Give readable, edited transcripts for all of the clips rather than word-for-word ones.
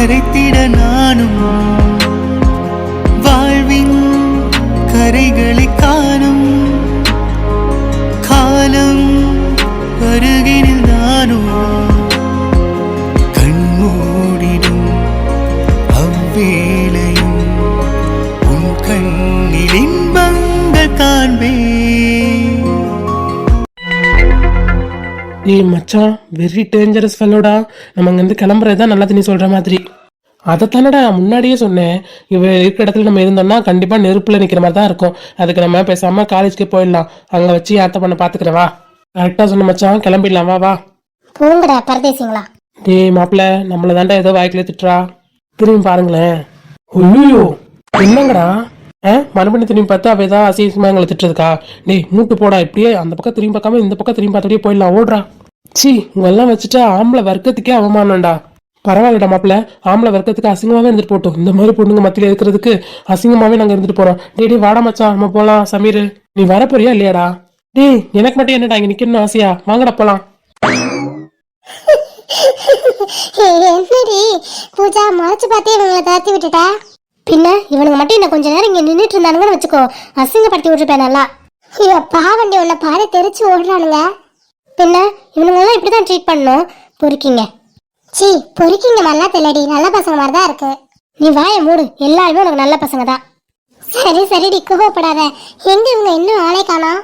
கரைத்திட நானும் வாழ்வின் கரைகளை காணும் காலம் அருகினில் நானும் கண்மூடிடும் அவ்வேளையும் உன் கண்ணில் இன்பங்கள் காண்பேன். ஏய் மச்சான், வெரி டேஞ்சரஸ் ஃபெல்லோடா. நம்ம அங்கேருந்து கிளம்புறதுதான் நல்லது நீ சொல்ற மாதிரி. அதைத்தானடா முன்னாடியே சொன்னேன். இவ இருக்கிற இடத்துல நம்ம இருந்தோம்னா கண்டிப்பா நெருப்புல நிக்கிற மாதிரி தான் இருக்கும். அதுக்கு நம்ம பேசாம காலேஜ்க்கே போயிடலாம். அங்க வச்சு யாத்த பண்ண பாத்துக்கிறவா. கரெக்டா சொன்ன மச்சான், கிளம்பிடலாம். வா வா போங்கடா பரதேசிங்களா. டேய் மாப்பிள்ள, நம்மள தாண்டா ஏதோ வாய்க்குல திட்டுறா. திரும்பி பாருங்களேன். ஐயோ என்னங்கடா, மறுபடியும் திரும்பி பார்த்து அவ ஏதாவது அசிங்கமா எங்களை திட்டுறதுக்கா? டேய் மூட்டு போடா, இப்படியே அந்த பக்கம் திரும்பி பார்க்காம இந்த பக்கம் திரும்பி பார்த்தபடியே போயிடலாம். ஓடுறா. சி உங்கெல்லாம் வச்சுட்டா ஆம்பளை வர்க்கத்துக்கே அவமானம்டா. பரவாயில்லடா மாப்பிள்ள, ஆம்பளை வர்க்கத்துக்கு அசிங்கமாவே இருந்துட்டு போட்டோம். இந்த மாதிரி பொண்ணுங்க மத்தியில இருக்கிறதுக்கு அசிங்கமாவே நாங்க இருந்துட்டு போறோம். டே வாடா மச்சான், நம்ம போலாம். சமீர், நீ வர போறியா இல்லையாடா? டேய் எனக்கு மட்டும் என்னடா இங்க நிக்கணும்னு ஆசையா? வாங்கடா போலாம். என்னடி பூஜா மறைச்சு பார்த்தே இவங்களை தாத்தி விட்டுட்டா? பின்ன இவனுங்க மட்டும் என்ன கொஞ்ச நேரம் இங்க நின்றுட்டு இருந்தானுங்கன்னு வச்சுக்கோ, அசிங்கப்படுத்தி விட்டுருப்பேன் நல்லா. ஐயோ பாவண்டி, உன்னை பாரு தெரிச்சு ஓடுறானுங்க. பின்ன இவனுங்கெல்லாம் இப்படிதான் ட்ரீட் பண்ணணும். பொறுக்கிங்க. சி பொறுக்கிங்க நல்லா தெரியலடி, நல்ல பசங்க மாதிரி தான் இருக்கு. நீ வாய மூடு, எல்லாருமே உனக்கு நல்ல பசங்க தான். சரி சரிடி கோவப்படாத. எங்க இவங்க இன்னும் ஆளே காணோம்?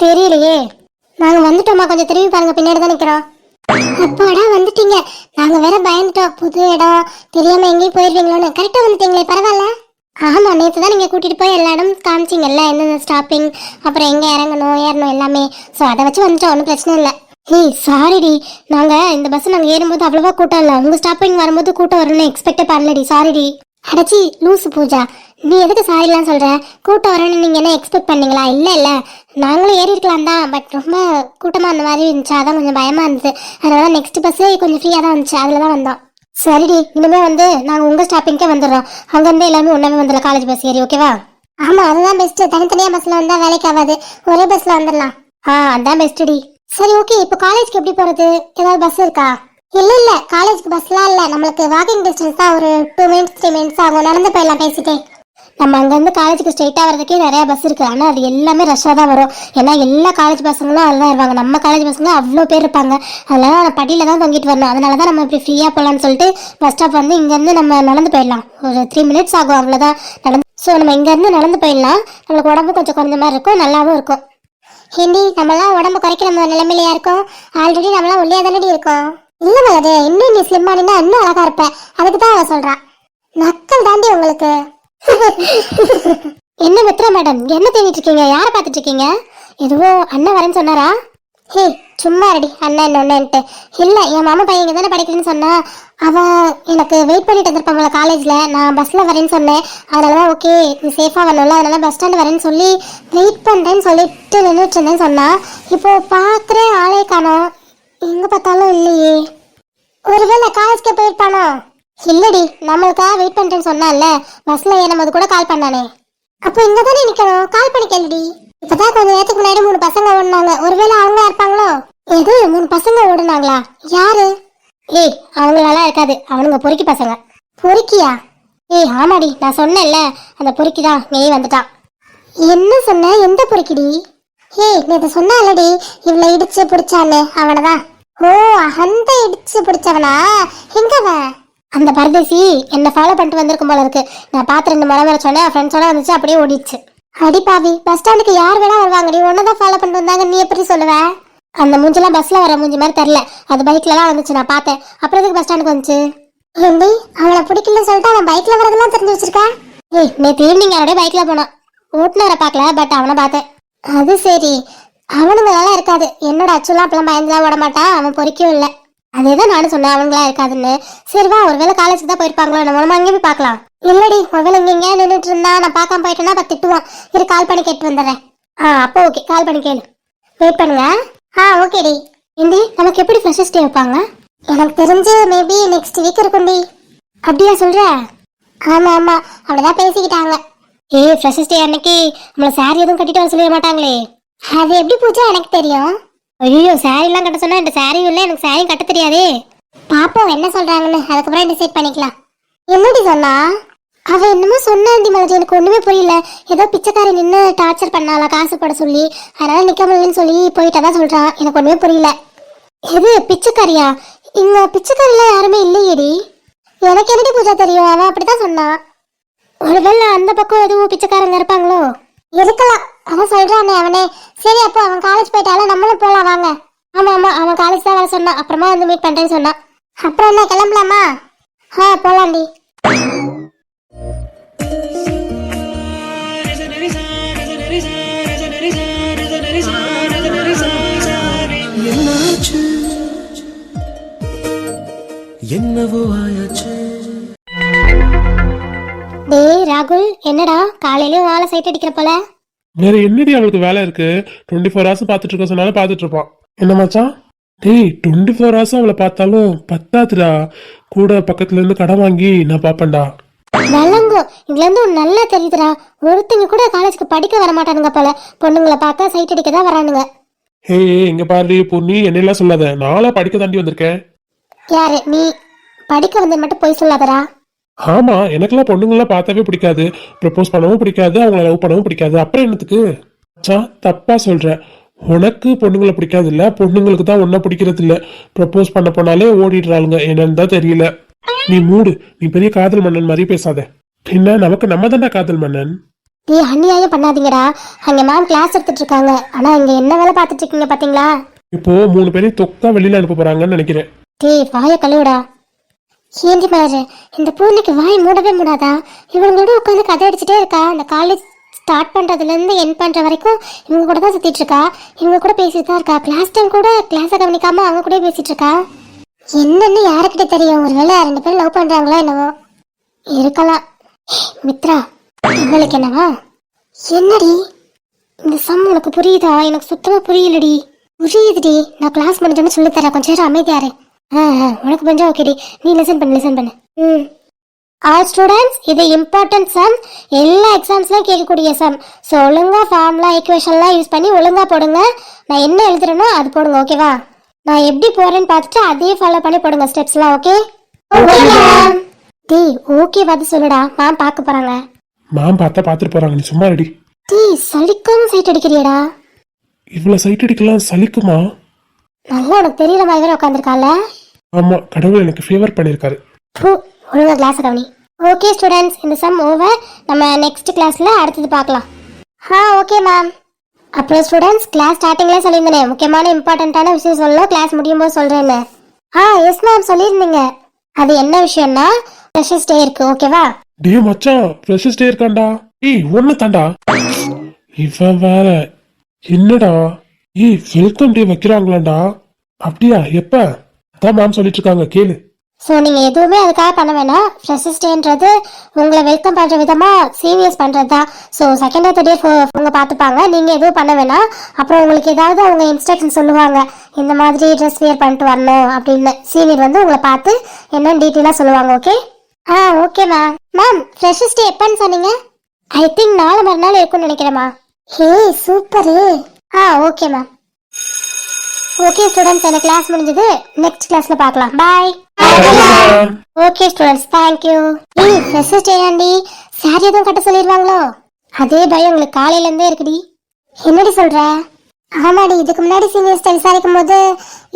தெரியலையே. நாங்க வந்துட்டோமா, கொஞ்சம் திரும்பி பாருங்க, பின்னாடி தான் நிக்கிறோம். அப்பாடா வந்துட்டீங்க. நாங்க வேற பயந்துட்டோம், புது இடம் தெரியாம எங்கேயும் போயிருவீங்களோன்னு. கரெக்டா வந்துட்டீங்களே, பரவாயில்ல. ஆமா, நேற்று தான் நீங்க கூட்டிட்டு போய் எல்லா இடம் காமிச்சிங்கல்ல, என்னென்ன ஸ்டாப்பிங், அப்புறம் எங்க இறங்கணும் ஏறணும் எல்லாமே. ஸோ அதை வச்சு வந்துட்டோம், ஒன்றும் பிரச்சனை இல்லை. ஏய் சாரிடி, நாங்க இந்த பஸ் நாங்க ஏறும்போது அவ்வளவா கூட்டம் இல்லை. உங்க ஸ்டாப்பிங் வரும்போது கூட்டம் வரும்னு எக்ஸ்பெக்டே பண்ணலடி, சாரிடி. அடச்சி லூசு பூஜா, நீ எதுக்கு சாரிலாம் சொல்ற? கூட்டம் வரும்னு நீங்க என்ன எக்ஸ்பெக்ட் பண்ணீங்களா? இல்ல இல்ல, நாங்களும் ஏறி இருக்கலாம் தான், பட் ரொம்ப கூட்டமா அந்த மாதிரி இருந்துச்சு, அதான் கொஞ்சம் பயமா இருந்துச்சு. அதனால நெக்ஸ்ட் பஸ் கொஞ்சம் ஃப்ரீயா தான் இருந்துச்சு, அதுலதான் வந்தோம். சரிடி, இனிமே வந்து நாங்க உங்க ஸ்டாப்பிங்கே வந்துடுறோம். அங்கிருந்து எல்லாமே ஒன்னாமே வந்துடலாம் காலேஜ் பஸ் ஏறி, ஓகேவா? ஆமா அதுதான் பெஸ்ட். தனித்தனியா பஸ்ல வந்தா வேலைக்கு ஆகாது, ஒரே பஸ்ல வந்துடலாம். அதான் பெஸ்ட்டி. சரி ஓகே, இப்போ காலேஜ்க்கு எப்படி போறது? ஏதாவது பஸ் இருக்கா? இல்ல இல்ல, காலேஜ்க்கு பஸ்லாம் இல்ல, நம்மளுக்கு வாக்கிங் டிஸ்டன்ஸ் தான். ஒரு 2 minutes 3 minutes ஆகும், நடந்து போயிடலாம் பேசிட்டே. நம்ம அங்கேருந்து காலேஜுக்கு ஸ்ட்ரெயிட்டாக வரதுக்கே நிறைய பஸ் இருக்கு. ஆனால் அது எல்லாமே ரஷ்ஷாக தான் வரும். ஏன்னா எல்லா காலேஜ் பசங்களும் அதுதான் இருப்பாங்க. நம்ம காலேஜ் பசங்க அவ்வளோ பேர் இருப்பாங்க. அதனால நான் படியில் தான் தொங்கிட்டு வரணும். அதனால தான் நம்ம இப்படி ஃப்ரீயாக போகலான்னு சொல்லிட்டு பஸ் ஸ்டாப் வந்து இங்கேருந்து நம்ம நடந்து போயிடலாம். ஒரு 3 minutes ஆகும், அவ்வளோதான் நடந்து. ஸோ நம்ம இங்கேருந்து நடந்து போயிடலாம். நம்மளுக்கு உடம்பு கொஞ்சம் குறைஞ்ச மாதிரி இருக்கும், நல்லாவும் இருக்கும். ஹிந்தி நம்மளாம் உடம்பு குறைக்க நம்ம நிலைமையிலையா இருக்கோம்? ஆல்ரெடி நம்மளாம் ஒல்லியா தானடி இருக்கோம். இல்ல மலது, இன்னும் நீ ஸ்லிம் ஆனினா இன்னும் அழகா இருப்ப. அதுக்கு தான் அவ சொல்றா. நக்கல் தாண்டி உங்களுக்கு. என்ன மித்ரா மேடம், என்ன தேடிட்டு இருக்கீங்க? யாரை பார்த்துட்டு இருக்கீங்க? எதுவோ அண்ணன் வரேன்னு சொன்னாரா? ஹே சும்மா ரெடி, அண்ணன் ஒன்னுன்ட்டு. இல்ல, என் மாமா பையன் இங்க தானே படிக்கிறேன்னு சொன்னா. அவ எனக்கு வெயிட் பண்ணிட்டு இருந்திருப்பாங்களா காலேஜ்ல. நான் பஸ்ல வரேன்னு சொன்னேன். அதனாலதான் ஓகே நீ சேஃபா வரணும்ல, அதனால பஸ் ஸ்டாண்ட் வரேன்னு சொல்லி வெயிட் பண்றேன்னு சொல்லிட்டு நின்றுட்டு இருந்தேன்னு சொன்னா. இப்போ பாக்குறேன் ஆளே காணோம், எங்க பார்த்தாலும் இல்லையே. ஒருவேளை காலேஜ்க்கே போயிருப்பானோ? இல்லடி, நம்மளுக்காக வெயிட் பண்றேன்னு சொன்னால, பஸ்ல ஏறும்போது கூட கால் பண்ணானே. அப்போ இங்க தானே நிக்கணும், கால் பண்ணி கேளுடி. இப்பதான் கொஞ்ச நேரத்துக்கு முன்னாடி 3 பசங்க ஓடுனாங்க, ஒருவேளை அவங்க இருப்பாங்களோ? எது 3 பசங்க ஓடுனாங்களா? யாரு? ஏய் அவங்களாலாம் இருக்காது, அவனுங்க பொறுக்கி பசங்க. பொறுக்கியா? ஏய் ஆமாடி, நான் சொன்னேன்ல அந்த பொறுக்கிதான் நெய் வந்துட்டான். என்ன சொன்ன? எந்த பொறுக்கிடி? ஏய் நேற்று சொன்னாலடி இவளை இடிச்சு பிடிச்சான்னு, அவனதான். ஓ அந்த இடிச்சு பிடிச்சவனா? எங்கவன்? அந்த பரதேசி என்ன ஃபாலோ பண்ணிட்டு வந்திருக்கும் போல இருக்கு. நான் பார்த்து 2 முறை வர சொன்னேன், ஃப்ரெண்ட்ஸோட வந்துச்சு, அப்படியே ஓடிடுச்சு. அடிப்பாவி, பஸ் ஸ்டாண்டுக்கு யார் வேணா வருவாங்கடி, ஒன்னதான் ஃபாலோ பண்ணிட்டு வந்தாங்க, நீ எப்படி சொல்லுவ? அந்த மூஞ்செல்லாம் பஸ்ல வர மூஞ்சி மாதிரி தெரியல, அது பைக்லலாம் வந்துச்சு, நான் பார்த்தேன். அப்புறம் எதுக்கு பஸ் ஸ்டாண்டுக்கு வந்துச்சு? ஏண்டி அவளை பிடிக்கலன்னு சொல்லிட்டு அவன் பைக்ல வரதெல்லாம் தெரிஞ்சு வச்சிருக்கா? ஏய் நேற்று ஈவினிங் அவனோட பைக்ல போனான், ஓட்டுனரை பார்க்கல, பட் அவனை பார்த்தேன். அது சரி, அவனுங்களெல்லாம் இருக்காது. என்னோட அச்சுலாம் அப்பெல்லாம் பயந்துலாம் ஓட மாட்டான், அவன் பொறிக்கும் இல்லை. அதேதான் நானும் சொன்னேன் அவங்களா இருக்காதுன்னு. சரிவா, ஒருவேளை காலேஜுக்கு தான் போயிருப்பாங்களோ, நம்ம அங்கே போய் பார்க்கலாம். இல்லடி, ஒருவேளை இங்கே நின்றுட்டு இருந்தா நான் பார்க்காம போயிட்டேன்னா அப்ப திட்டுவான். இரு கால் பண்ணி கேட்டு வந்துடுறேன். அப்போ ஓகே, கால் பண்ணி கேளு. வெயிட் பண்ணுங்க. ஓகேடி. இந்தி நமக்கு எப்படி ஃப்ரெஷர்ஸ் டே வைப்பாங்க? எனக்கு தெரிஞ்சு மேபி நெக்ஸ்ட் வீக் இருக்கும்டி. அப்படியா சொல்ற? ஆமா ஆமா, அப்படிதான் பேசிக்கிட்டாங்க. ஃப்ரெஷர்ஸ் டே அன்னைக்கு நம்மள சாரி எதுவும் கட்டிட்டு வர சொல்லிட மாட்டாங்களே? அது எப்படி பூஜா எனக்கு தெரியும்? ஐயோ சாரிலாம் கட்ட சொன்னா இந்த சாரியும் இல்லை, எனக்கு சாரியும் கட்ட தெரியாதே. பாப்போம் என்ன சொல்றாங்கன்னு, அதுக்கப்புறம் டிசைட் பண்ணிக்கலாம். என்னடி சொன்னா? அவ என்னமோ சொன்னாண்டி மலர், எனக்கு ஒண்ணுமே புரியல. ஏதோ பிச்சைக்காரி நின்று டார்ச்சர் பண்ணாளா காசு போட சொல்லி, அதனால நிக்க முடியலன்னு சொல்லி போயிட்டதான் சொல்றான். எனக்கு ஒண்ணுமே புரியல. எது பிச்சைக்காரியா? இங்க பிச்சைக்காரிலாம் யாருமே இல்லையேடி. எனக்கு என்னடி பூஜா தெரியும்? அவன் அப்படித்தான் சொன்னான். ஒருவேளை அந்த பக்கம் எதுவும் பிச்சைக்காரங்க இருப்பாங்களோ? இருக்கலாம், அவன் சொல்றானே அவனே. சரி, அப்போ அவன் காலேஜ் போயிட்டாலும் நம்மளும் போலாம் வாங்க. ஆமா ஆமா, அவன் காலேஜ் தான் வர சொன்னான், அப்புறமா வந்து மீட் பண்றேன்னு சொன்னான். அப்புறம் என்ன, கிளம்பலாமா? போலாண்டி. என்னவோ ஆயாச்சு. டேய் ராகுல், என்னடா காலையிலயும் வாழை சைட் அடிக்கிற போல? வேற என்னடி அவளுக்கு வேலை இருக்கு? 24 hours பார்த்துட்டு இருக்க சொன்னாலும் பார்த்துட்டு இருப்பான். என்ன மச்சான்? டேய் 24 hours அவளை பார்த்தாலும் பத்தாதுடா. கூட பக்கத்துல இருந்து கடன் வாங்கி நான் பாப்பேன்டா. வழங்கும், இதுல இருந்து ஒண்ணு நல்லா தெரியுதுடா. ஒருத்தங்க கூட காலேஜுக்கு படிக்க வர மாட்டானுங்க போல, பொண்ணுங்களை பார்க்க சைட் அடிக்க தான் வரானுங்க. ஹே இங்க பாரு பொண்ணு, என்னெல்லாம் சொல்லாத. நாளா படிக்க தாண்டி வந்திருக்கேன். யாரு நீ? படிக்க வந்து மட்டும் போய் சொல்லாதடா. ஆமா, எனக்கெல்லாம் பொண்ணுங்களாம் பார்த்தாவே பிடிக்காது. ப்ரப்போஸ் பண்ணவும் பிடிக்காது, அவங்கள லவ் பண்ணவும் பிடிக்காது. அப்புறம் என்னத்துக்கு மச்சான் தப்பா சொல்ற? உனக்கு பொண்ணுங்களை பிடிக்காது இல்ல, பொண்ணுங்களுக்கு தான் ஒன்னும் பிடிக்கிறது இல்ல. ப்ரப்போஸ் பண்ண போனாலே ஓடிடுறாளுங்க, என்னன்னு தான் தெரியல. நீ மூடு, நீ பெரிய காதல் மன்னன் மாதிரி பேசாத. என்ன, நமக்கு நம்ம தானே காதல் மன்னன். நீ அநியாயம் பண்ணாதீங்கடா. அங்க மேம் கிளாஸ் எடுத்துட்டு இருக்காங்க, ஆனா இங்க என்ன வேலை பார்த்துட்டு இருக்கீங்க பாத்தீங்களா? இப்போ 3 பேரையும் தொக்கா வெளியில அனுப்ப போறாங்கன்னு நினைக்கிறேன். டேய் வாய கழுவுடா. ஏண்டி பாரு, இந்த பூனைக்கு வாய் மூடவே மூடாதா? இவங்களோட உட்காந்து கதை அடிச்சுட்டே இருக்கா. அந்த காலேஜ் ஸ்டார்ட் பண்றதுல இருந்து என் பண்ற வரைக்கும் இவங்க கூட தான் சுத்திட்டு இருக்கா. இவங்க கூட பேசிட்டு தான் இருக்கா. கிளாஸ் டைம் கூட கிளாஸை கவனிக்காம அவங்க கூட பேசிட்டு இருக்கா. என்னன்னு யாருக்கிட்ட தெரியும்? ஒருவேளை 2 பேரும் லவ் பண்றாங்களோ என்னவோ இருக்கலாம். மித்ரா, இவளுக்கு என்னவா? என்னடி இந்த சம் உனக்கு புரியுதா? எனக்கு சுத்தமா புரியலடி. புரியுதுடி, நான் கிளாஸ் முடிஞ்சோன்னு சொல்லி தரேன், கொஞ்சம் நேரம் அமைதியாரு. உனக்கு கொஞ்சம் ஓகேடி, நீ லிசன் பண்ணு. ஆல் ஸ்டூடெண்ட்ஸ், இது இம்பார்ட்டன்ட் சம், எல்லா எக்ஸாம்ஸ்லாம் கேட்கக்கூடிய சம். ஸோ ஒழுங்கா ஃபார்முலா ஈக்குவேஷன்லாம் யூஸ் பண்ணி ஒழுங்கா போடுங்க. நான் என்ன எழுதுறேனோ அது போடுங்க, ஓகேவா? நான் எப்படி போறேன்னு பார்த்துட்டு அதே ஃபாலோ பண்ணி போடுங்க ஸ்டெப்ஸ்லாம், ஓகே? டேய் ஓகே பார்த்து சொல்லுடா, மேம் பார்க்க போறாங்க. மேம் பார்த்தா பார்த்துட்டு போறாங்க, நீ சும்மா ரெடி. டேய் சலிக்காம சைட் அடிக்கிறியடா. இவ்வளவு சைட் அடிக்கலாம் சலிக்குமா? நல்லா உனக்கு தெரியல மாதிரி வேற உட்காந்துருக்கால. ஆமா, கடவுள் எனக்கு ஃபேவர் பண்ணிருக்காரு. ஒழுங்கா கிளாஸ் கவனி. ஓகே ஸ்டூடெண்ட்ஸ், இந்த சம் ஓவர். நம்ம நெக்ஸ்ட் கிளாஸ்ல அடுத்தது பார்க்கலாம். Okay ma'am. அப்புறம் ஸ்டூடெண்ட்ஸ், கிளாஸ் ஸ்டார்டிங்ல சொல்லியிருந்தேன் முக்கியமான இம்பார்ட்டன்ட்டான விஷயம் சொல்லணும், கிளாஸ் முடியும் போது சொல்றேன்னு. எஸ் மேம் சொல்லியிருந்தீங்க. அது என்ன விஷயம்னா ஃப்ரெஷர்ஸ் டே இருக்கு, ஓகேவா? டே மச்சான், ஃப்ரெஷர்ஸ் டே இருக்காண்டா. ஏய் ஒண்ணு தாண்டா. இவன் வேற என்னடா? ஏய் வெல்கம் டே வைக்கிறாங்களாண்டா. அப்படியா? எப்ப? அதான் மேம் சொல்லிட்டு இருக்காங்க, கேளு. ஸோ நீங்கள் எதுவுமே அதுக்காக பண்ண வேணாம். ஃப்ரெஷர்ஸ் டேன்றது உங்களை வெல்கம் பண்ணுற விதமாக சீனியர்ஸ் பண்ணுறது தான். So second day third day அவங்க பார்த்துப்பாங்க, நீங்கள் எதுவும் பண்ண வேணாம். அப்புறம் உங்களுக்கு ஏதாவது அவங்க இன்ஸ்ட்ரக்ஷன் சொல்லுவாங்க, இந்த மாதிரி ட்ரெஸ் வியர் பண்ணிட்டு வரணும் அப்படின்னு. சீனியர் வந்து உங்களை பார்த்து என்னன்னு டீட்டெயிலாக சொல்லுவாங்க, okay? Okay ma'am. Ma'am freshers day எப்போன்னு சொன்னீங்க? ஐ திங்க் நாளை மறுநாள் இருக்கும்னு நினைக்கிறேம்மா. Hey super. Okay ma'am. Okay students, எனக்கு கிளாஸ் முடிஞ்சது. நெக்ஸ்ட் கிளாஸ்ல பார்க்கலாம். Bye. Okay students, thank you. Freshers day aunty, sari எதுவும் கட்ட சொல்லிடுவாங்களோ? அதே பயம் உங்களுக்கு காலையில இருந்தே இருக்குடி. என்னடி சொல்ற? ஆமாடி, இதுக்கு முன்னாடி சீனியர்ஸ்ட விசாரிக்கும் போது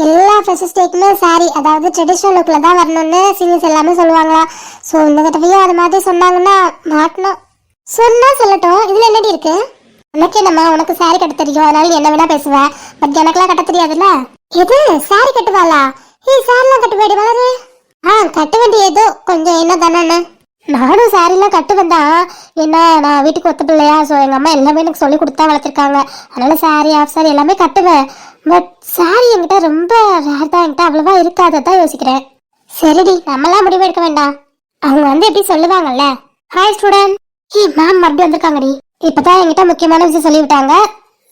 எல்லா ஃப்ரெஷர்ஸ் டேக்குமே சாரி, அதாவது ட்ரெடிஷ்னல் லுக்ல தான் வரணும்னு சீனியர்ஸ் எல்லாமே சொல்லுவாங்களா. ஸோ இந்த தடவையும் அது மாதிரி சொன்னாங்கன்னா மாட்டணும். சொன்னா சொல்லட்டும், இதுல என்னடி இருக்கு? உனக்கு என்னம்மா, உனக்கு சாரி கட்ட தெரியும், அதனால நீ என்ன வேணா பேசுவேன். பட் எனக்கெல்லாம் கட்ட தெரியாதுல்ல. எது சாரி கட்டுவாளா? சாரிலாம் கட்ட வேண்டிய வளரு. கட்ட வேண்டிய ஏதோ கொஞ்சம் என்ன தானே. நானும் சாரிலாம் கட்டுவேன் தான். ஏன்னா நான் வீட்டுக்கு ஒத்த பிள்ளையா, ஸோ எங்கள் அம்மா எல்லாமே எனக்கு சொல்லி கொடுத்தா வளர்த்துருக்காங்க. அதனால சாரி ஆஃப் சாரி எல்லாமே கட்டுவேன். பட் சாரி என்கிட்ட ரொம்ப ரேர் தான், என்கிட்ட அவ்வளவா இருக்காதான் யோசிக்கிறேன். சரிடி, நம்மளாம் முடிவு எடுக்க வேண்டாம், அவங்க வந்து எப்படி சொல்லுவாங்கல்ல. Hi student. மேம் மறுபடியும் வந்திருக்காங்கடி. இப்பதான் என்கிட்ட முக்கியமான விஷயம் சொல்லிவிட்டாங்க.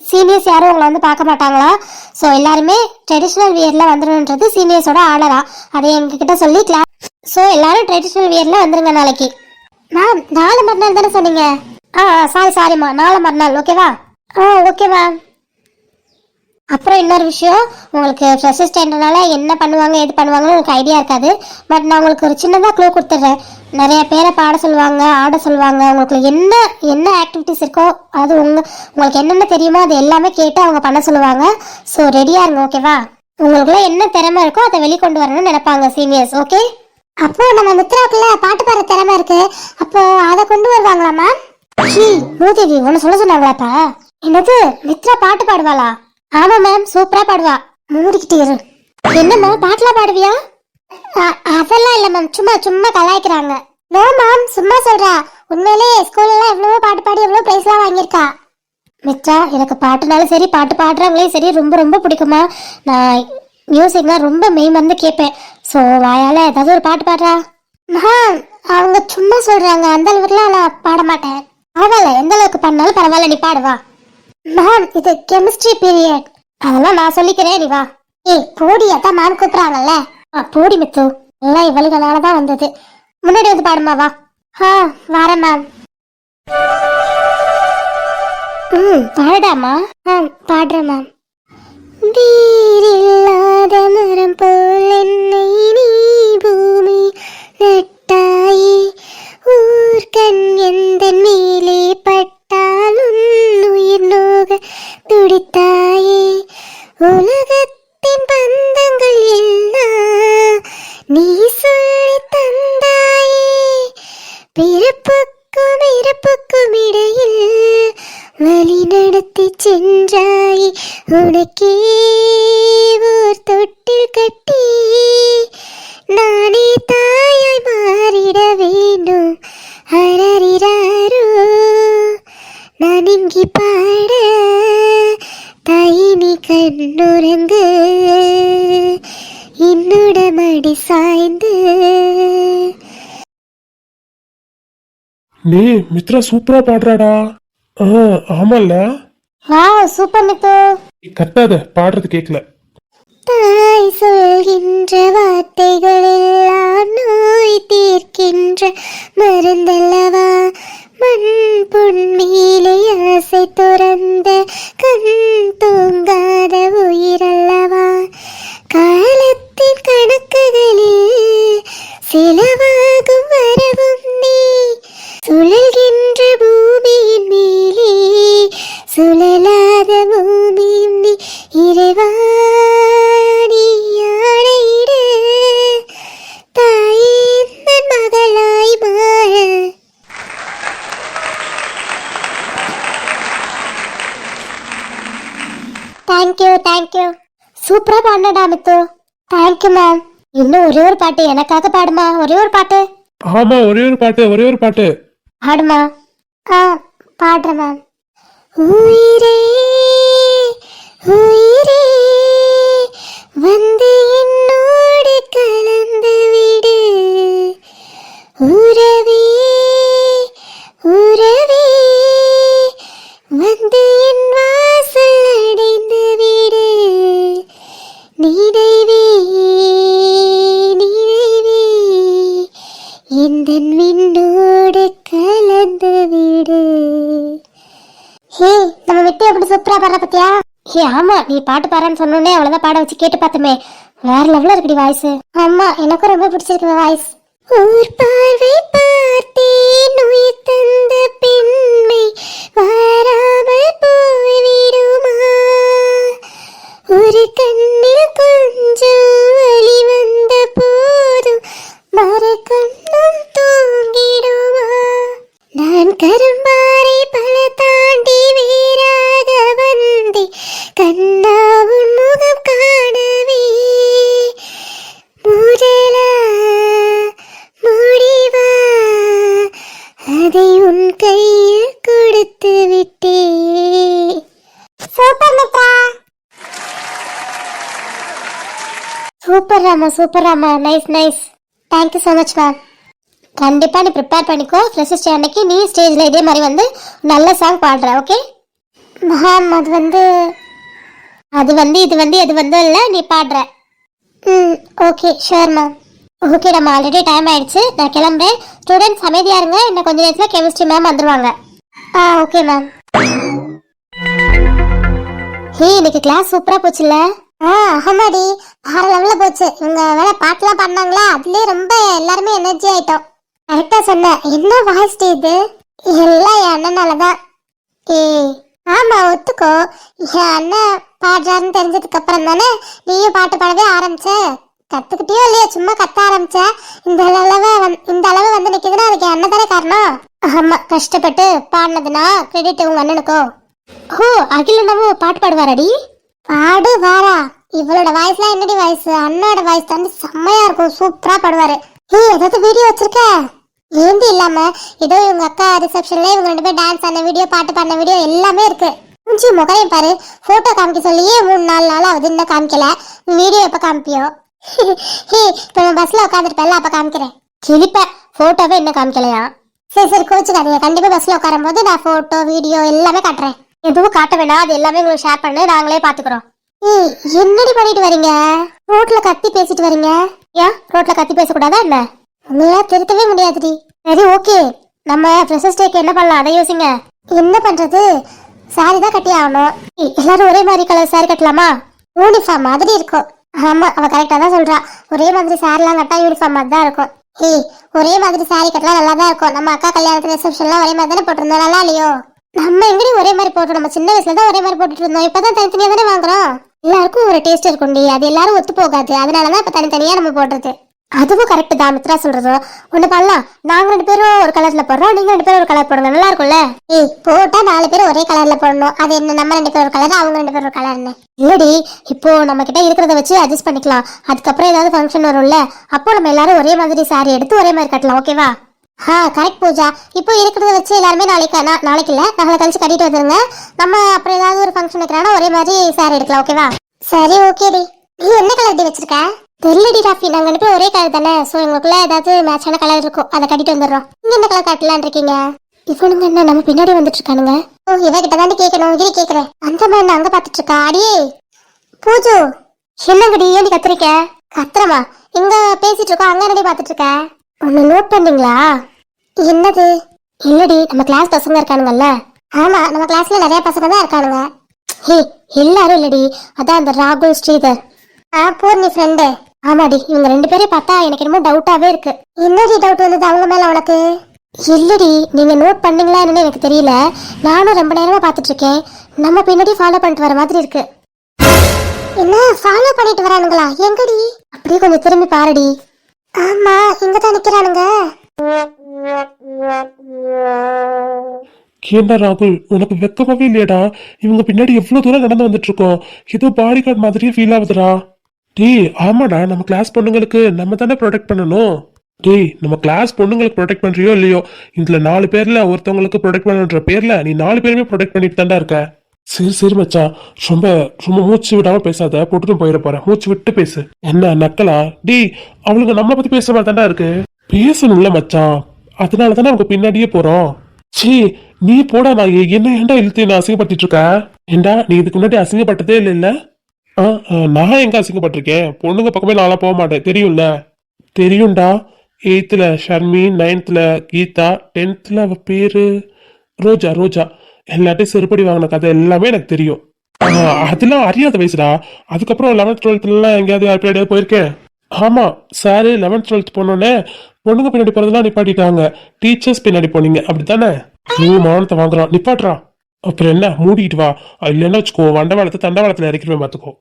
சீனியர்ஸ் யாரும் உங்களை வந்து பார்க்க மாட்டாங்களா. ஸோ எல்லாருமே ட்ரெடிஷ்னல் வியர்ல வந்துடணுன்றது சீனியர்ஸோட ஆர்டரா. அதை எங்ககிட்ட சொல்லி கிளாஸ். ஸோ எல்லாரும் ட்ரெடிஷ்னல் வியர்ல வந்துருங்க நாளைக்கு. மேம் நாளை மறுநாள் தானே சொன்னீங்க? சாரிம்மா, நாளை மறுநாள், ஓகேவா? Okay ma'am. அப்புறம் இன்னொரு விஷயம், உங்களுக்கு ஃப்ரெஷர்ஸ் டேன்றனால என்ன பண்ணுவாங்க எது பண்ணுவாங்கன்னு எனக்கு ஐடியா இருக்காது. பட் நான் உங்களுக்கு ஒரு சின்னதாக க்ளூ கொடுத்துட்றேன். நிறைய பேரை பாட சொல்லுவாங்க, ஆட சொல்லுவாங்க. உங்களுக்கு என்ன என்ன ஆக்டிவிட்டிஸ் இருக்கோ அது உங்களுக்கு என்னென்ன தெரியுமோ அது எல்லாமே கேட்டு அவங்க பண்ண சொல்லுவாங்க. ஸோ ரெடியாக இருங்க, ஓகேவா? உங்களுக்குள்ள என்ன திறமை இருக்கோ அதை வெளிக்கொண்டு வரணும்னு நினைப்பாங்க சீனியர்ஸ், ஓகே? அப்போ நம்ம மித்ராக்குள்ள பாட்டு பாடுற திறமை இருக்கு, அப்போ அதை கொண்டு வருவாங்களா மேம்? மூதேவி ஒன்று சொல்ல சொன்னாங்களாப்பா? என்னது, மித்ரா பாட்டு பாடுவாளா? ஆமா மேம், சூப்பரா பாடுவா. மூடிக்கிட்டே இரு. என்ன மேம், பாட்டுலாம் பாடுவியா? அதெல்லாம் இல்ல மேம், சும்மா சும்மா கலாய்க்கிறாங்க. நோ மேம், சும்மா சொல்றா. உண்மையிலே ஸ்கூல்ல எவ்வளவோ பாட்டு பாடி எவ்வளவு பிரைஸ்லாம் வாங்கியிருக்கா. மித்ரா, எனக்கு பாட்டுனாலும் சரி பாட்டு பாடுறவங்களையும் சரி ரொம்ப ரொம்ப பிடிக்குமா. நான் மியூசிக்லாம் ரொம்ப மெய் மறந்து கேட்பேன். ஸோ வாயால ஏதாவது ஒரு பாட்டு பாடுறா. மேம், அவங்க சும்மா சொல்றாங்க, அந்த அளவுக்குலாம் நான் பாட மாட்டேன். பரவாயில்ல, எந்த அளவுக்கு பண்ணாலும் பரவாயில்ல, நீ பாடுவா. மேம், இது கெமிஸ்ட்ரி பீரியட், அதெல்லாம் நான் சொல்லிக்கிறேன், நீ வா. ஏய் போடி, அதான் மேம் கூப்பிடுறாங்கல்ல. போடி மித்து, எல்லாம் இவளுகளால தான் வந்தது. முன்னாடி வந்து பாடுமா, வா. வரேன் மேம். பாடாமா? பாடுறேன் மேம். வீரில்லாத மரம் போல் என்னை நீ பூமி நட்டாயே, ஊர்கண் எந்த மேலே பட்டால் உயிர் நோக துடித்தாயே, உலகத்தின் பந்தங்கள் எல்லாம் நீ சொல்லி தந்தாயே, பிறப்புக்கும் இறப்புக்கும் இடையில் வழி நடத்தி சென்றாய், உனக்கே ஓர் தொட்டில் கட்டி நானே தாயாய் மாறிட வேண்டும். அரறிறாரோ நான் இங்கி பாட, தாயினி கண்ணுறங்கு என்னோட மடி சாய்ந்து. டேய் மித்ரா, சூப்பரா பாடுறாடா. ஆமால, சூப்பர் மித்து. கத்தாத, பாடுறது கேட்கல. தாய் சொல்கின்ற வார்த்தைகள் எல்லாம் நோய் தீர்க்கின்ற மருந்தல்லவா, மண் பொன்மேலே ஆசை துறந்த கண் தூங்காத உயிரல்லவா, காலத்தின் கணக்குகளில் சிலவாகும் வரவும் நீ, சுழல்கின்ற பூமியின் மேலே சுழலாத பூமியும் நீ, இறைவா நீ ஆணையிடு, தாயே தன் மகளாய் மாற. தேங்க்யூ. சூப்பரா பாடினடா மித்து. Thank you ma'am. இன்னும் ஒரே ஒரு பாட்டு எனக்காக பாடுமா, ஒரே ஒரு பாட்டு. ஆமா, ஒரே ஒரு பாட்டு பாடுமா. பாடுறேன் மேம். உயிரே உயிரே வந்து என்னோடு கலந்து விடு, உறவே உறவே வந்து என் வாசல் அடைந்து விடு, நினைவே நினைவே எந்தன் விண்ணோடு கலந்து விடு. ஹே, நம்ம விட்டு எப்படி சூப்பரா பாடுற பத்தியா? ஆமா, நீ பாட்டு பாடுறன்னு சொன்னோடனே அவ்வளவுதான் பாட வச்சு கேட்டு பார்த்தோமே, வேற லெவல்ல இருக்குடி வாய்ஸ். ஆமா, எனக்கும் ரொம்ப பிடிச்சிருக்கு வாய்ஸ். ஊர் பார்வை பார்த்தேன் உயிர் தந்த பெண்மை வாராமல் போய்விடுமா, ஒரு கண்ணில் கொஞ்சம் வலி வந்த போதும் மறு கண்ணும் தூங்கிடுமா, நான் கரும்பாறை பல தாண்டி வேறாக வந்தே கண்ணா உன் முகம் காணவே, முதலா முடிவா அதை உன் கையில் கொடுத்து விட்டே. Super Mithra. Super Rama, nice. Thank you so much ma'am. கண்டிப்பா நீ ப்ரிப்பேர் பண்ணிக்கோ, ஃப்ரெஷர்ஸ் டே அன்னைக்கு நீ ஸ்டேஜ்ல இதே மாதிரி வந்து நல்ல சாங் பாடுற, ஓகே மேம்? இது வந்து இல்லை, நீ பாடுற. Okay sure ma'am. ஓகே, நம்ம ஆல்ரெடி டைம் ஆயிடுச்சு, நான் கிளம்புறேன். ஸ்டூடெண்ட்ஸ் அமைதியா இருங்க, இன்னும் கொஞ்ச நேரத்தில் கெமிஸ்ட்ரி மேம் வந்துருவாங்க. Okay ma'am. இன்னைக்கு கிளாஸ் சூப்பரா போச்சுல்ல? ஆமாடி, வேற லெவல்ல போச்சு. இவங்க வேற பாட்டுலாம் பாடினாங்களா, அதுலயே ரொம்ப எல்லாருமே எனர்ஜி ஆயிட்டோம். கரெக்டா சொன்ன. என்ன வாய்ஸ் இது? எல்லாம் என் அண்ணனாலதான். ஏய் ஆமா ஒத்துக்கோ, என் அண்ணன் பாடுறாருன்னு தெரிஞ்சதுக்கு அப்புறம் தானே நீயும் பாட்டு பாடவே ஆரம்பிச்ச. கத்துக்கிட்டியோ இல்லையா, சும்மா கத்த ஆரம்பிச்ச. இந்த அளவு வந்து நிக்குதுன்னா அதுக்கு என் அண்ணன் தானே காரணம். ஆமா, கஷ்டப்பட்டு பாடினதுனா கிரெடிட் உங்க அண்ணனுக்கோ. ஓ, அகில நம்ம பாட்டு பாடுவாரடி? பாடு வாரா. இவளோட வாய்ஸ்லாம் என்னடி வாய்ஸ்? அண்ணோட வாய்ஸ் தான் செம்மையா இருக்கும், சூப்பரா பாடுவாரு. ஏதாவது வீடியோ வச்சிருக்க? ஏந்தி இல்லாம ஏதோ இவங்க அக்கா ரிசப்ஷன்ல இவங்க 2 பேரும் டான்ஸ் ஆன வீடியோ, பாட்டு பாடின வீடியோ எல்லாமே இருக்கு. முஞ்சி முகரையும் பாரு. போட்டோ காமிக்க சொல்லியே 3-4 நாள் ஆகுது, இன்னும் காமிக்கல. வீடியோ எப்ப காமிப்பியோ? இப்ப நான் பஸ்ல உட்காந்துருப்பேன்ல, அப்ப காமிக்கிறேன். கிளிப்ப போட்டோவே இன்னும் காமிக்கலையா? சரி கோச்சுக்காதீங்க, கண்டிப்பா பஸ்ல உட்காரும் போது நான் போட்டோ வீடியோ எல்லாமே காட்டுறேன். எதுவும் காட்ட வேணாம், அது எல்லாமே உங்களுக்கு ஷேர் பண்ணு, நாங்களே பாத்துக்கிறோம். என்னடி பண்ணிட்டு வரீங்க? ரோட்ல கத்தி பேசிட்டு வரீங்க. ஏன் ரோட்ல கத்தி பேசக்கூடாதா என்ன? உண்மையா திருத்தவே முடியாதுடி. சரி ஓகே, நம்ம ஃப்ரெஷர்ஸ் டேக்கு என்ன பண்ணலாம் அதை யோசிங்க. என்ன பண்றது? சாரி தான் கட்டி ஆகணும். எல்லாரும் ஒரே மாதிரி கலர் சாரி கட்டலாமா? யூனிஃபார்ம் மாதிரி இருக்கும். ஆமா, அவ கரெக்டா தான் சொல்றா. ஒரே மாதிரி சாரிலாம் கட்டா யூனிஃபார்ம் மாதிரி தான் இருக்கும். ஒரே மாதிரி சாரி கட்டலாம் நல்லா தான் இருக்கும். நம்ம அக்கா கல்யாணத்து ரிசப்ஷன்லாம் ஒரே மாதிரி தானே போட்டிருந்தோம், நல்லா இல்லையோ? நம்ம எங்கடி ஒரே மாதிரி போட்டோம்? நம்ம சின்ன வயசுல தான் ஒரே மாதிரி போட்டுட்டு இருந்தோம், இப்பதான் தனித்தனியா தானே வாங்குறோம். எல்லாருக்கும் ஒரு டேஸ்ட் இருக்கும்டி, அது எல்லாரும் ஒத்து போகாது. அதனாலதான் இப்ப தனித்தனியா நம்ம போடுறது. அதுவும் கரெக்ட் தான் மித்ரா சொல்றதும். ஒண்ணு பண்ணலாம், நாங்க 2 பேரும் ஒரு கலர்ல போடுறோம், நீங்க 2 பேரும் ஒரு கலர் போடுங்க, நல்லா இருக்கும்ல? போட்டா 4 பேரும் ஒரே கலர்ல போடணும். அது என்ன, நம்ம 2 பேரும் ஒரு கலர், அவங்க 2 பேரும் ஒரு கலர்னு இல்லடி. இப்போ நம்ம கிட்ட இருக்கிறத வச்சு அட்ஜஸ்ட் பண்ணிக்கலாம். அதுக்கப்புறம் ஏதாவது ஃபங்க்ஷன் வரும்ல, அப்போ நம்ம எல்லாரும் ஒரே மாதிரி சாரி எடுத்து ஒரே மாதிரி கட்டலாம், ஓகேவா? கரெக்ட் பூஜா. இப்போ இருக்கிறத வச்சு எல்லாருமே நாளைக்கு இல்ல நாளை கழிச்சு கட்டிட்டு வந்துருங்க. நம்ம அப்புறம் ஏதாவது ஒரு ஃபங்க்ஷன் வைக்கிறானா ஒரே மாதிரி சாரி எடுக்கலாம், ஓகேவா? சரி ஓகேடி. நீ என்ன கலர் டி வச்சிருக்க? தெரியலடி ராஃபி, நாங்க 2 பேரும் ஒரே கலர் தானே, சோ எங்களுக்குள்ள ஏதாவது மேட்சான கலர் இருக்கும், அதை கட்டிட்டு வந்துடுறோம். நீங்க என்ன கலர் கட்டலான் இருக்கீங்க? இவனுங்க என்ன நம்ம பின்னாடி வந்துட்டு இருக்கானுங்க? ஓ, இவகிட்ட தாண்டி கேட்கணும், இரு கேட்கிறேன். அந்த மாதிரி அங்க பாத்துட்டு இருக்கா. அடியே பூஜு, என்னங்கடி ஏன் கத்துறீங்க? கத்துறமா? இங்க பேசிட்டு இருக்கோம், அங்க என்னடி பாத்துட்டு இருக்க? ஒன்னு நோட் பண்ணீங்களா? என்னது? இல்லடி, நம்ம கிளாஸ் பசங்க இருக்கானுங்கல்ல. ஆமா, நம்ம கிளாஸ்ல நிறைய பசங்க தான் இருக்கானுங்க. எல்லாரும் இல்லடி, அதான் அந்த ராகுல், ஸ்ரீதர், பூர்ணி ஃப்ரெண்டு. ஆமாடி, இவங்க 2 பேரையும் பார்த்தா எனக்கு என்னமோ டவுட்டாவே இருக்கு. என்னடி டவுட் வந்தது அவங்க மேல உனக்கு? இல்லடி, நீங்க நோட் பண்ணீங்களா என்னன்னு எனக்கு தெரியல. நானும் ரொம்ப நேரமா பாத்துட்டு இருக்கேன். நம்ம பின்னாடி ஃபாலோ பண்ணிட்டு வர மாதிரி இருக்கு. என்ன ஃபாலோ பண்ணிட்டு வரானுங்களா? எங்கடி? அப்படியே கொஞ்சம் திரும்பி பாருடி. ஆமா, இங்கதான் நிக்கிறானுங்க. ஏண்டா ராகுல், உனக்கு வெக்கமாவே இல்லையடா? இவங்க பின்னாடி எவ்வளவு தூரம் நடந்து வந்துட்டு இருக்கோம், ஏதோ பாடி கார்டு மாதிரியே ஃபீல் ஆகுதுடா. டேய் ஆமாடா, நம்ம கிளாஸ் பொண்ணுங்களுக்கு நம்ம தானே ப்ரொடெக்ட் பண்ணணும். டேய், நம்ம கிளாஸ் பொண்ணுங்களுக்கு ப்ரொடெக்ட் பண்றியோ இல்லையோ, இதுல 4 பேர்ல ஒருத்தவங்களுக்கு ப்ரொடெக்ட் பண்ணுன்ற பேர்ல நீ 4 பேருமே ப்ரொடெக்ட் பண்ணிட்டு தான்டா இருக்க. சரி மச்சான், ரொம்ப ரொம்ப மூச்சு விடாம பேசாத, போட்டுட்டு போயிட போறேன். மூச்சு விட்டு பேசு. என்ன நக்கலா? டேய், அவளுக்கு நம்மளை பத்தி பேசுற மாதிரி தான்டா இருக்கு. பேசணும்ல மச்சான், அதனால தானே அவங்க பின்னாடியே போறோம். சீ, நீ போடா, நான் என்ன ஏன்டா இழுத்து நான் அசிங்கப்பட்டு இருக்க? ஏண்டா நீ இதுக்கு முன்னாடி அசிங்கப்பட்டதே இல்ல? நான் எங்க அசிங்கப்பட்டிருக்கேன்? பொண்ணுங்க பக்கமே நான்லாம் போக மாட்டேன், தெரியும்ல? தெரியும்டா. 8th Sharmi, 9th Geetha, 10th அவ பேரு ரோஜா. எல்லாத்தையும் செருப்படி வாங்கின கதை எல்லாமே எனக்கு தெரியும். அதெல்லாம் அறியாத வயசுடா. அதுக்கப்புறம் 11th 12th எங்கேயாவது யாருப்படியாவது போயிருக்கேன். ஆமா சார், 11th 12th போனோடனே பொண்ணுங்க பின்னாடி போறதெல்லாம் நிப்பாட்டிட்டாங்க, டீச்சர்ஸ் பின்னாடி போனீங்க அப்படித்தானே? மானத்தை வாங்குறான், நிப்பாட்டுறான். அப்புறம் என்ன, மூடிக்கிட்டு வா. இல்லைன்னா வச்சுக்கோ, வண்டவாளத்தை தண்டவாளத்துல இறக்கிடுவேன், பாத்துக்கோ.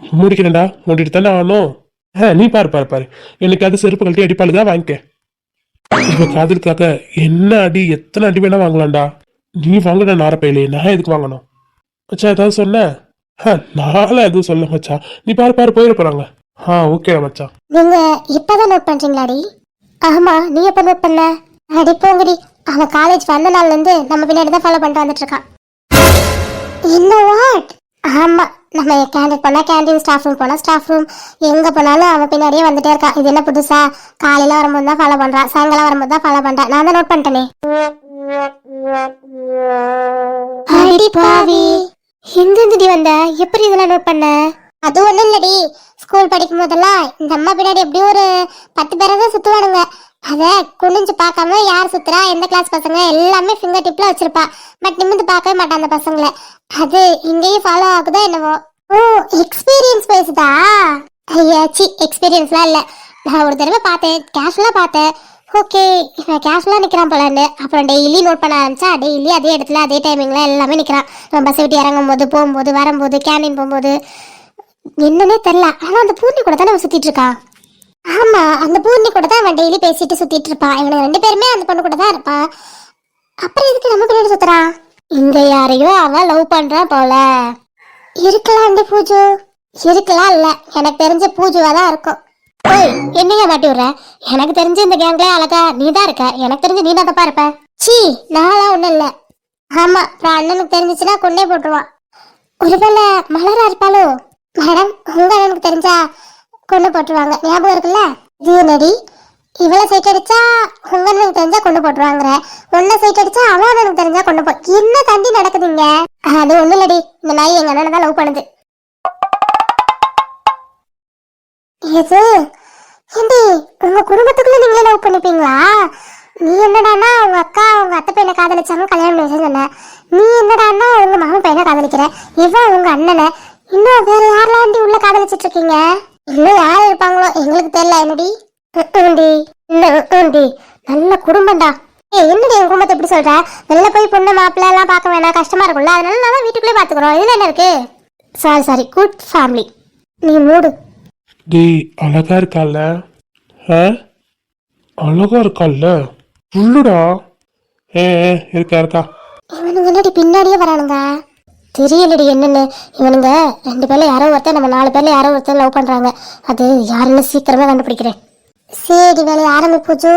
மூடிக்கிறேன்டா, மூடிட்டு தானே ஆகணும். நீ பாரு, எனக்கு அது செருப்பு கழட்டி அடிப்பாளுதான் வாங்கிக்க. இப்ப காதலுக்காக என்ன அடி, எத்தனை அடி வேணா வாங்கலாம்டா. நீ வாங்கின நாரப்பையிலே நான் எதுக்கு வாங்கணும்? மச்சா ஏதாவது சொன்ன? நானும் எதுவும் சொல்ல மச்சா. நீ பாரு போயிட போறாங்க. ஓகே மச்சா. நீங்க இப்பதான் நோட் பண்றீங்களாடி? ஆமா, நீ எப்ப நோட் பண்ண? அடி போங்கடி, அவன் காலேஜ் வந்த நாள்ல இருந்து நம்ம பின்னாடி தான் ஃபாலோ பண்ணிட்டு வந்துட்டு இருக்கான். என்ன வாட்? ஆமா, நம்ம கேண்டீன் போனா கேண்டீன், ஸ்டாஃப் ரூம் போனா ஸ்டாஃப் ரூம், எங்க போனாலும் அவன் பின்னாடியே வந்துட்டே இருக்கான். இது என்ன புதுசா? காலையில வரும்போது தான் ஃபாலோ பண்றான், சாயங்காலம் வரும்போது தான் ஃபாலோ பண்றான். நான் தான் நோட் பண்ணிட்டேனே. அடி பாவி, எங்கிருந்துடி வந்த? எப்படி இதெல்லாம் நோட் பண்ண? அது ஒண்ணும் இல்லடி, ஸ்கூல் படிக்கும் போதெல்லாம் இந்த அம்மா பின்னாடி எப்படியும் ஒரு 10 பேரை தான் சுத்துவானுங்க. அத குனிஞ்சு பார்க்காம யார் சுத்துறா எந்த கிளாஸ் பசங்க எல்லாமே ஃபிங்கர் டிப்ல வச்சிருப்பா. பட் நிமிந்து பார்க்கவே மாட்டான் அந்த பசங்களை. அது இங்கேயும் ஃபாலோ ஆகுதா என்னவோ. ஓ, எக்ஸ்பீரியன்ஸ் பேசுதா? ஐயா சி, எக்ஸ்பீரியன்ஸ்லாம் இல்ல. நான் ஒரு தடவை பார்த்தேன், கேஷுவலா பார்த்தேன். ஓகே, இவன் கேஷுவலா நிக்கிறான் போலன்னு. அப்புறம் டெய்லி நோட் பண்ண ஆரம்பிச்சா டெய்லி அதே இடத்துல அதே டைமிங்ல எல்லாமே நிக்கிறான். நம்ம பஸ் விட்டு இறங்கும் போது, போகும்போது, வரும்போது, கேண்டீன் போகும்போது, என்னன்னே தெரியல. ஆனா அந்த பூர்ணி கூட தானே அவன் சுத்திட்டு இருக்கான். ஆமா, அந்த பூர்ணி கூட தான் அவன் டெய்லி பேசிட்டு சுத்திட்டு இருப்பான். இவனுக்கு 2 பேருமே அந்த பொண்ணு கூட தான் இருப்பான். அப்புறம் எதுக்கு நம்ம பின்னாடி சுத்துறான்? இங்க யாரையோ அவன் லவ் பண்றான் போல. இருக்கலாம் பூஜு, இருக்கலாம். இல்ல, எனக்கு தெரிஞ்ச பூஜுவா தான் இருக்கும். ஓய், என்னையா மாட்டி விடுற? எனக்கு தெரிஞ்சு இந்த கேங்ல அழகா நீ தான் இருக்க. எனக்கு தெரிஞ்சு நீ தான் தப்பா இருப்ப. சீ, நான்லாம் ஒண்ணும் இல்ல. ஆமா, அப்புறம் அண்ணனுக்கு தெரிஞ்சிச்சுன்னா கொண்டே போட்டுருவான். ஒருவேளை மலரா இருப்பாளோ? மேடம், உங்க அண்ணனுக்கு தெரிஞ்சா கொண்டு போட்டுருவாங்க, ஞாபகம் இருக்குல்ல? இது நடி, இவளை சைட் அடிச்சா உங்க அண்ணனுக்கு தெரிஞ்சா கொண்டு போட்டுருவாங்கிற, உன்ன சைட் அடிச்சா அவன் அண்ணனுக்கு தெரிஞ்சா கொண்டு போ. என்ன தண்டி நடக்குதுங்க? அது ஒண்ணு இல்லடி, இந்த நாய் எங்க அண்ணனை தான் லவ் பண்ணுது. எது ஏண்டி, உங்க குடும்பத்துக்குள்ள நீங்களே லவ் பண்ணிப்பீங்களா? நீ என்னடானா உங்க அக்கா உங்க அத்தை பையனை காதலிச்சாங்க, கல்யாணம் பண்ணி சொன்ன. நீ என்னடானா உங்க மாமன் பையனை காதலிக்கிற. இவன் உங்க அண்ணனை. இன்னும் வேற யாரெல்லாம் உள்ள காதலிச்சிட்டு இருக்கீங்க? இன்னும் யார் இருப்பாங்களோ எங்களுக்கு தெரியல. என்னடி நல்ல குடும்பம்டா. ஏய், என்னடி என் குடும்பத்தை எப்படி சொல்ற? வெளில போய் பொண்ணு மாப்பிள்ள எல்லாம் பார்க்க வேணாம், கஷ்டமா இருக்கும்ல. அதனால நான் வீட்டுக்குள்ளே பாத்துக்கிறோம். இதுல என்ன இருக்கு? Sorry, good family. நீ மூடு. டேய், அழகா இருக்கால? அழகா இருக்கால? உள்ளுடா. இருக்கா. இவனுங்க என்னடி பின்னாடியே வரானுங்க? தெரியலடி என்னன்னு. இவனுங்க 2 பேர்ல யாரோ ஒருத்தர், நம்ம 4 பேர்ல யாரோ ஒருத்தர் லவ் பண்றாங்க. அது யாருன்னு சீக்கிரமா கண்டுபிடிக்கிறேன். சரி, வேலையை ஆரம்பி பூஜு.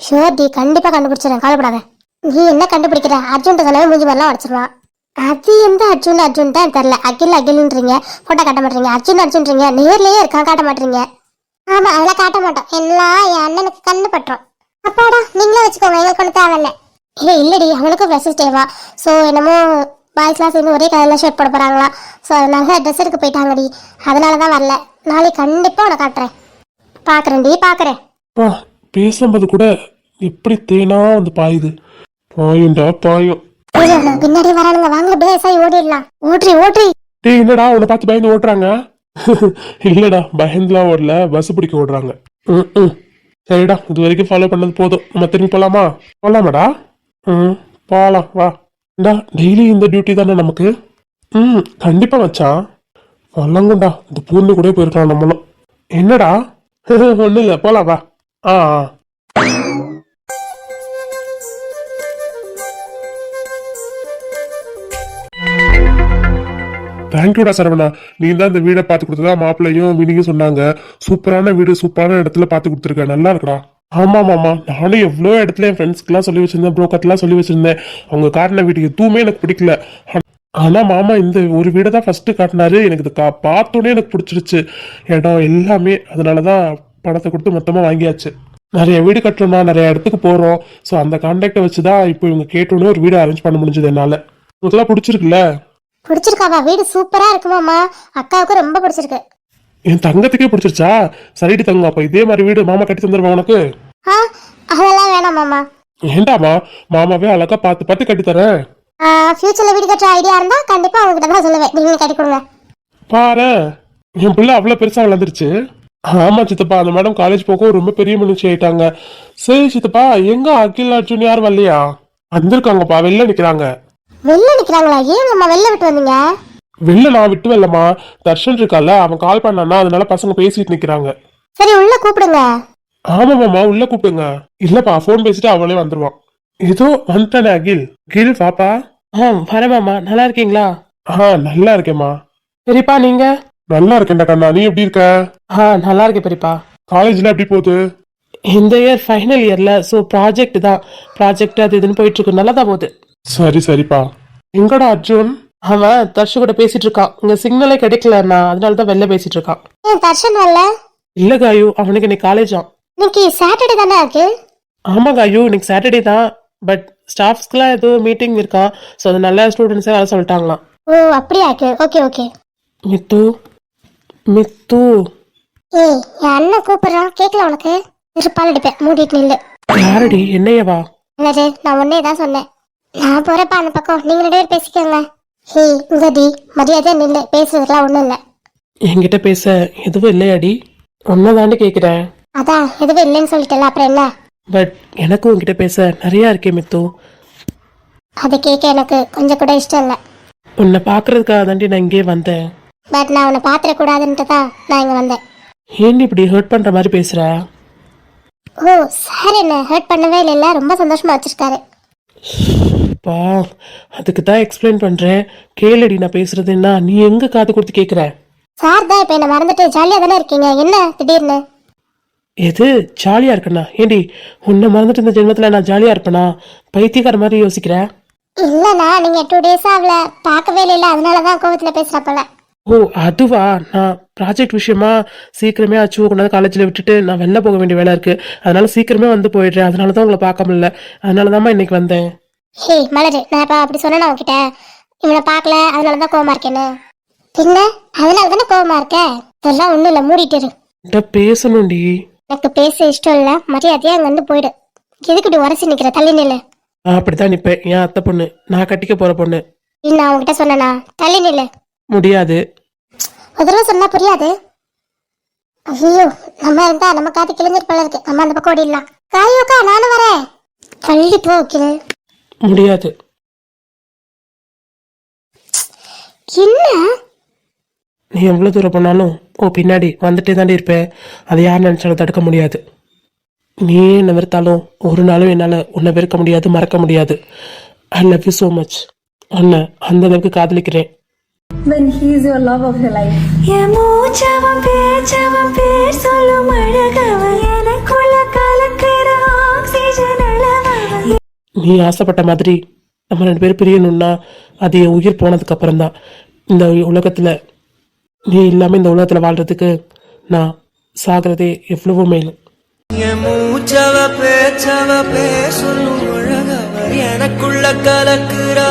ஷுவர் டி, கண்டிப்பா கண்டுபிடிச்சிடறேன், கவலைப்படாத. நீ என்ன கண்டுபிடிக்கிற? அர்ஜுன் சொன்னாவே மூஞ்சி மாதிரிலாம் உடச்சிருவான். அது எந்த அர்ஜுன் தான் தெரியல. அகில்ன்றீங்க, போட்டோ காட்ட மாட்டீங்க. அர்ஜுன்றீங்க, நேர்லயே இருக்கான், காட்ட மாட்டீங்க. ஆமா, அதெல்லாம் காட்ட மாட்டோம். எல்லாம் என் அண்ணனுக்கு கண்ணு பட்டுரும். அப்பாடா, நீங்களே வச்சுக்கோங்க, எங்களுக்கு ஒண்ணு தேவையில்ல. இல்லடி, அவனுக்கும் ஃப்ரெஷர்ஸ் டேவா. ஸோ என்னமோ பாய்ஸ்லாம் சேர்ந்து ஒரே கலரில் ஷர்ட் போட போகிறாங்களா. ஸோ அதனால ட்ரெஸ் எடுக்க போயிட்டாங்கடி. அதனால தான் வரல. நாளைக்கு கண்டிப்பாக உன்னை காட்டுறேன். பார்க்குறேன். பேசும்போது கூட எப்படி தேனா வந்து பாயுது. பாயுண்டா பாயும். பின்னாடி வரானுங்க, வாங்க பேசாய் ஓடிடலாம். ஓட்ரி. டேய், என்னடா உன்னை பார்த்து பயந்து ஓட்டுறாங்க? இல்லடா, பயந்துலாம் ஓடல, பஸ் பிடிக்க ஓடுறாங்க. சரிடா, இது வரைக்கும் ஃபாலோ பண்ணது போதும். நம்ம திரும்பி போலாமாடா? போலாம் வா. டெய்லி இந்த டியூட்டி தானே நமக்கு. கண்டிப்பா மச்சான். வல்லங்குண்டா, இந்த பூர்ணி கூட போயிருக்கலாம் நம்மளும். என்னடா? ஒண்ணு இல்ல, போலாம் வா. தேங்க்யூடா சரவணா. நீ தான் இந்த வீடை பார்த்து கொடுத்ததா மாப்பிள்ளையும் வினியும் சொன்னாங்க. சூப்பரான வீடு, சூப்பரான இடத்துல பார்த்து கொடுத்துருக்க, நல்லா இருக்குடா. ஆமாம், நானும் எவ்வளோ இடத்துல என் ஃப்ரெண்ட்ஸ்க்குலாம் சொல்லி வச்சிருந்தேன், ப்ரோக்கர்லாம் சொல்லி வச்சிருந்தேன். அவங்க காட்டின வீடு எதுவுமே எனக்கு பிடிக்கல. ஆனா மாமா இந்த ஒரு வீடை தான் ஃபர்ஸ்ட் காட்டினாரு. எனக்கு இது பார்த்தோன்னே எனக்கு பிடிச்சிருச்சு இடம் எல்லாமே. அதனாலதான் பணத்தை கொடுத்து மொத்தமா வாங்கியாச்சு. நிறைய வீடு கட்டணும்னா நிறைய இடத்துக்கு போறோம். ஸோ அந்த கான்டாக்டை வச்சுதான் இப்போ இவங்க கேட்டோன்னே ஒரு வீடு அரேஞ்ச் பண்ண முடிஞ்சது என்னால. உங்களுக்குலாம் பிடிச்சிருக்குல்ல? பிடிச்சிருக்காவா? வீடு சூப்பரா இருக்குமாமா. அக்காவுக்கு ரொம்ப பிடிச்சிருக்கு. என் தங்கத்துக்கே பிடிச்சிருச்சா? சரிடி தங்கம், அப்ப இதே மாதிரி வீடு மாமா கட்டி தந்துருவா உனக்கு? அதெல்லாம் வேணாம் மாமா. ஏண்டாமா, மாமாவே அழகா பார்த்து கட்டி தரேன். ஃபியூச்சர்ல வீடு கட்டுற ஐடியா இருந்தா கண்டிப்பா உங்ககிட்ட தான் சொல்லுவேன், நீங்க கட்டி கொடுங்க. பாரு, என் பிள்ளை அவ்வளவு பெருசா வளர்ந்துருச்சு. ஆமா சித்தப்பா, அந்த மேடம் காலேஜ் போக ரொம்ப பெரிய மனுஷி ஆயிட்டாங்க. சரி சித்தப்பா, எங்க அகில் அர்ஜுன் யாரும் வரலையா? வந்திருக்காங்கப்பா, வெளில நிக்கிறாங்க. வெளில நிக்கிறாங்களா? ஏன் அம்மா வெளில விட்டு வந்தீங்க? வெளில நான் விட்டு வரலமா, தர்ஷன் இருக்கால, அவன் கால் பண்ணானா, அதனால பசங்க பேசிட்டு நிக்கிறாங்க. சரி, உள்ள கூப்பிடுங்க. ஆமா மாமா, உள்ள கூப்பிடுங்க. இல்லப்பா, போன் பேசிட்டு அவளே வந்துருவான். ஏதோ வந்துட்டானே அகில். அகில் பாப்பா. வரேன் மாமா, நல்லா இருக்கீங்களா? நல்லா இருக்கேம்மா. பெரியப்பா நீங்க? நல்லா இருக்கேன்டா கண்ணா, நீ எப்படி இருக்க? நல்லா இருக்கேன் பெரியப்பா. காலேஜ்ல எப்படி போகுது? இந்த இயர் ஃபைனல் இயர்ல, ஸோ ப்ராஜெக்ட் தான். ப்ராஜெக்ட் அது இதுன்னு போயிட்டு இருக்கு, நல்லா தான் போகுது. சரிப்பா. எங்கடா அர்ஜுன்? அவன் தர்ஷு கூட பேசிட்டு இருக்கான். இங்க சிக்னலே கிடைக்கலன்னா, அதனால தான் வெளில பேசிட்டு இருக்கான். ஏன் தர்ஷன் வரல? இல்ல காயு, அவனுக்கு இன்னைக்கு காலேஜா. இன்னைக்கு சாட்டர்டே தானே இருக்கு? ஆமா காயு, இன்னைக்கு சாட்டர்டே தான். பட் ஸ்டாஃப்ஸ்க்குலாம் ஏதோ மீட்டிங் இருக்கான். ஸோ அதனால ஸ்டூடெண்ட்ஸே வர சொல்லிட்டாங்களாம். ஓ அப்படியா? ஓகே. மித்து ஏய், என் அண்ணன் கூப்பிடுறான், கேட்கல உனக்கு? இருப்பால் அடிப்பேன், மூடிட்டு நில்லு. யாரடி என்னையவா? என்னது, நான் ஒன்னே தான் சொன்னேன். நான் போறப்ப அந்த பக்கம் நீங்க 2 பேரும் பேசிக்கோங்க. ஹே இங்கடி, மரியாதை நில்லு, பேசுறதுலாம் ஒண்ணும் இல்ல. என்கிட்ட பேச எதுவும் இல்லையாடி? ஒன்னதாண்டி கேக்குறேன். அதான் எதுவும் இல்லைன்னு சொல்லிட்டல, அப்புறம் என்ன? பட் எனக்கு உன்கிட்ட பேச நிறைய இருக்கே மித்து. அதை கேட்க எனக்கு கொஞ்சம் கூட இஷ்டம் இல்லை. உன்னை பாக்குறதுக்காக தாண்டி நான் இங்கே வந்தேன். பட் நான் உன்னை பாத்திர கூடாதுன்ட்டு தான் நான் இங்க வந்தேன். ஏன் இப்படி ஹர்ட் பண்ற மாதிரி பேசுற? ஓ சார், என்ன ஹர்ட் பண்ணவே இல்லைல்ல, ரொம்ப சந்தோஷமா வச்சிருக்காரு. பா, அதுக்கு தான் எக்ஸ்பிளைன் பண்றேன். கேளடி நான் பேசுறதுன்னா நீ எங்க காது கொடுத்து கேக்குற? சார் தான் இப்ப என்ன மறந்துட்டு ஜாலியா தானே இருக்கீங்க, என்ன திடீர்னு? எது ஜாலியா இருக்கண்ணா? ஏண்டி உன்னை மறந்துட்டு இந்த ஜென்மத்துல நான் ஜாலியா இருப்பேனா? பைத்தியக்கார மாதிரி இருக்கிற. இல்லண்ணா, நீங்க 2 டேஸா அவளை பார்க்கவே இல்லை, அதனாலதான் கோவத்துல பேசுறப்பல. ஓ அதுவா? நான் ப்ராஜெக்ட் விஷயமா சீக்கிரமே அச்சுவ கொண்டாந்து காலேஜில் விட்டுட்டு நான் வெளில போக வேண்டிய வேலை இருக்கு, அதனால சீக்கிரமே வந்து போயிடுறேன். அதனால தான் உங்களை பார்க்க முடியல, அதனால தான்மா இன்னைக்கு வந்தேன். ஹே மலரு, நான் இப்ப அப்படி சொன்னேன் உங்ககிட்ட? இவனை பார்க்கல அதனாலதான் கோவமா இருக்கேன்னு? பின்ன அதனால தானே கோவமா இருக்க? இதெல்லாம் ஒண்ணும் இல்ல, மூடிட்டு இரு. என்கிட்ட பேசணும்டி. எனக்கு பேச இஷ்டம் இல்ல, மரியாதையா அங்க வந்து போயிடு. எதுக்கு இப்படி உரசி நிக்கிற? தள்ளி நில்லு. நான் அப்படித்தான் நிப்பேன். என் அத்தை பொண்ணு, நான் கட்டிக்க போற பொண்ணு. நான் உங்ககிட்ட சொன்னேனா? தள்ளி நில்லு. முடியாது. ஒரு தடவை சொன்னா புரியாது. ஐயோ, நம்ம இருந்தா நம்ம காத்து கிழிஞ்சிட்டு போல இருக்கு, நம்ம அந்த பக்கம் ஓடிடலாம். காயோக்கா, நானும் வரேன். தள்ளி போ கிளு. முடியாது. என்ன? நீ எவ்வளவு தூரம் போனாலும் பின்னாடி வந்துட்டே தாண்டி இருப்பேன். அதை யார் நினைச்சாலும் தடுக்க முடியாது. நீ என்ன வெறுத்தாலும் ஒரு நாளும் என்னால உன்னை வெறுக்க முடியாது, மறக்க முடியாது. I love you so much. உன்னை அந்த அளவுக்கு காதலிக்கிறேன். When he is your love of your life. நீ ஆசைப்பட்ட மாதிரி நம்ம 2 பேரும் பிரியணும்னா அது என் உயிர் போனதுக்கு அப்புறம் தான். இந்த உலகத்துல நீ இல்லாம இந்த உலகத்துல வாழ்றதுக்கு நான் சாகிறதே எவ்வளவோ மேல். என் மூச்சவ பேச்சவ பேசும் அழகவ எனக்குள்ள கலக்குறா.